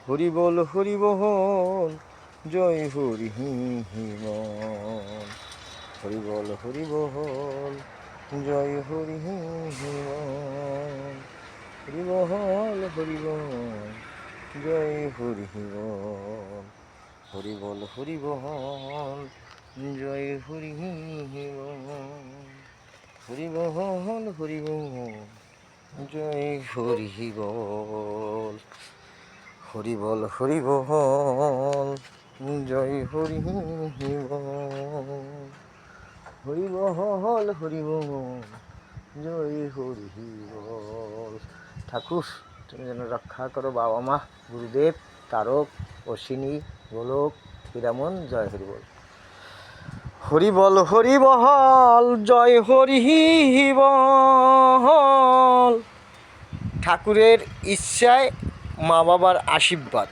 হরি বল জয় হরি বল। হরি বল জয় হরি বল। হরি বল জয় হরি বল। হরি বল জয় হরি বল। হরি বল জয় হরি বল। হরি বল জয় হরি বল। হরি বল জয় হরি বল। ঠাকুর তুমি যেন রক্ষা করো বাবা মা গুরুদেব তারক অশ্বিনী গোলক হীরামন জয় হরি বল। হরি বল জয় হরি বল। ঠাকুরের ইচ্ছায় মা বাবার আশীর্বাদ,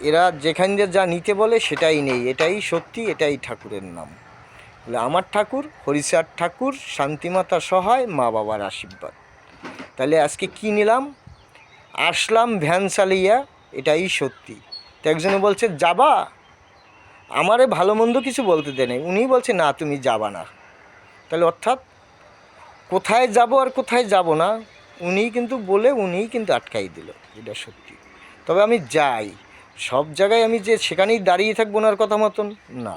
এরা যেখান দিয়ে যা নিতে বলে সেটাই নেই, এটাই সত্যি, এটাই ঠাকুরের নাম। বলে আমার ঠাকুর হরিচাঁদ ঠাকুর, শান্তিমাতা সহায়, মা বাবার আশীর্বাদ। তাহলে আজকে কি নিলাম? আসলাম ভ্যান চালিয়া, এটাই সত্যি। তো একজনে বলছে যাবা, আমারে ভালো মন্দ কিছু বলতে দেয় নাই, উনি বলছে না তুমি যাবা না। তাহলে অর্থাৎ কোথায় যাব আর কোথায় যাব না উনিই কিন্তু আটকাই দিল, এটা সত্যি। তবে আমি যাই সব জায়গায়, আমি যে সেখানেই দাঁড়িয়ে থাকবো ওনার কথা মতন না,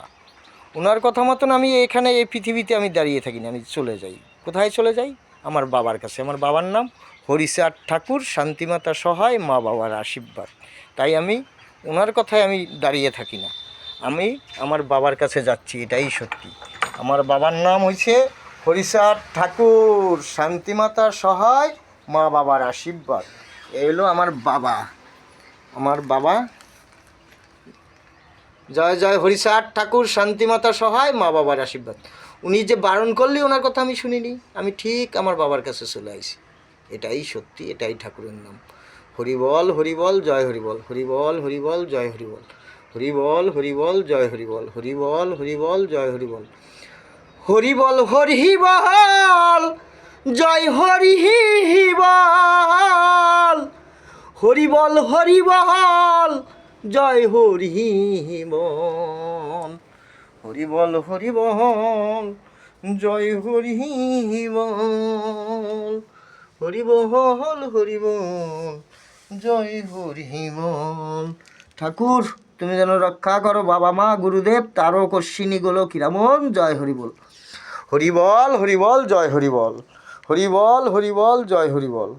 ওনার কথা মতন আমি এখানে এই পৃথিবীতে আমি দাঁড়িয়ে থাকি না, আমি চলে যাই। কোথায় চলে যাই? আমার বাবার কাছে। আমার বাবার নাম হরিচাঁদ ঠাকুর, শান্তিমাতা সহায়, মা বাবার আশীর্বাদ। তাই আমি ওনার কথায় আমি দাঁড়িয়ে থাকি না, আমি আমার বাবার কাছে যাচ্ছি, এটাই সত্যি। আমার বাবার নাম হয়েছে হরিচাঁদ ঠাকুর, শান্তিমাতা সহায়, মা বাবার আশীর্বাদ। এই হলো আমার বাবা। আমার বাবা জয় জয় হরিচাঁদ ঠাকুর, শান্তিমাতা সহায়, মা বাবার আশীর্বাদ। উনি যে বারণ করলি ওনার কথা আমি শুনিনি, আমি ঠিক আমার বাবার কাছে চলে আসি, এটাই সত্যি, এটাই ঠাকুরের নাম। হরিবল জয় হরিবল। হরিবল জয় হরিবল। হরিবল জয় হরিবল। হরিবল জয় হরিবল। হরিবল জয় হরিবল। হরিবল জয় হরি বল। হরিবল জয় হরি বল। হরিবল জয় হরি বল। ঠাকুর তুমি যেন রক্ষা করো বাবা মা গুরুদেব তারক অশ্বিনী গোলক হীরামন জয় হরি বল। হরিবল জয় হরি বল। হরিবল জয় হরি বল।